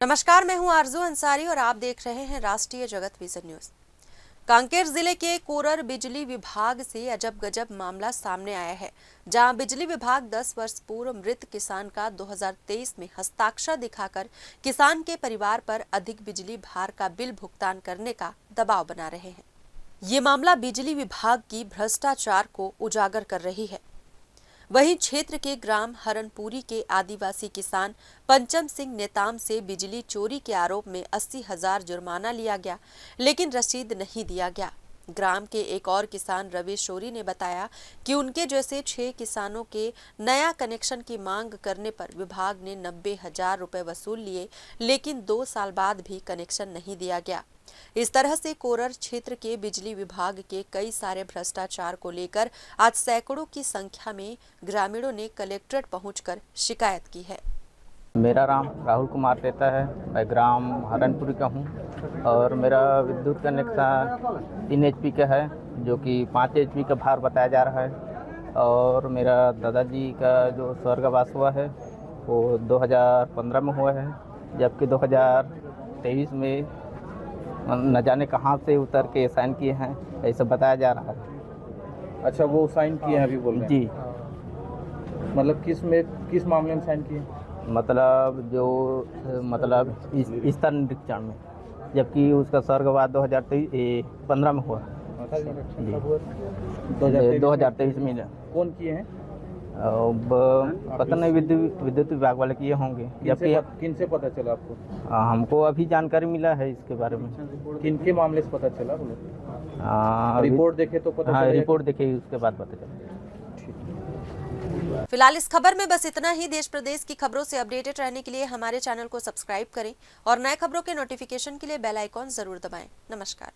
नमस्कार, मैं हूं आरजू अंसारी और आप देख रहे हैं राष्ट्रीय जगत विजन न्यूज। कांकेर जिले के कोरर बिजली विभाग से अजब गजब मामला सामने आया है, जहां बिजली विभाग 10 वर्ष पूर्व मृत किसान का 2023 में हस्ताक्षर दिखाकर किसान के परिवार पर अधिक बिजली भार का बिल भुगतान करने का दबाव बना रहे हैं। ये मामला बिजली विभाग की भ्रष्टाचार को उजागर कर रही है। वहीं क्षेत्र के ग्राम हरनपुरी के आदिवासी किसान पंचम सिंह नेताम से बिजली चोरी के आरोप में 80,000 जुर्माना लिया गया, लेकिन रसीद नहीं दिया गया। ग्राम के एक और किसान रवि शोरी ने बताया कि उनके जैसे 6 किसानों के नया कनेक्शन की मांग करने पर विभाग ने 90,000 रुपए वसूल लिए, लेकिन 2 साल बाद भी कनेक्शन नहीं दिया गया। इस तरह से कोरर क्षेत्र के बिजली विभाग के कई सारे भ्रष्टाचार को लेकर आज सैकड़ों की संख्या में ग्रामीणों ने कलेक्ट्रेट पहुंचकर शिकायत की है। मेरा नाम राहुल कुमार रहता है। मैं ग्राम हरनपुरी का हूँ और मेरा विद्युत कनेक्शन 3 HP का है, जो कि 5 HP का भार बताया जा रहा है। और मेरा दादाजी का जो स्वर्गवास हुआ है वो 2015 में हुआ है, जबकि 2023 में न जाने कहाँ से उतर के साइन किए हैं, ऐसा बताया जा रहा है। अच्छा, वो साइन किए हैं अभी बोल रहे हैं? जी। मतलब किस मामले में साइन किए? मतलब इस तरह निरीक्षण में, जबकि उसका स्वर्गवास 2015 में हुआ। 2023 में। कौन किए हैं? पता नहीं, विद्युत विभाग वाले किए होंगे। जबकि किन से पता चला आपको? हमको अभी जानकारी मिला है इसके बारे में। किनके मामले से पता चला बोले? रिपोर्ट देखे तो पता चला? रिपोर्ट देखे उसके बाद पता चला। फिलहाल इस खबर में बस इतना ही। देश प्रदेश की खबरों से अपडेटेड रहने के लिए हमारे चैनल को सब्सक्राइब करें और नए खबरों के नोटिफिकेशन के लिए बेल आइकॉन जरूर दबाएं। नमस्कार।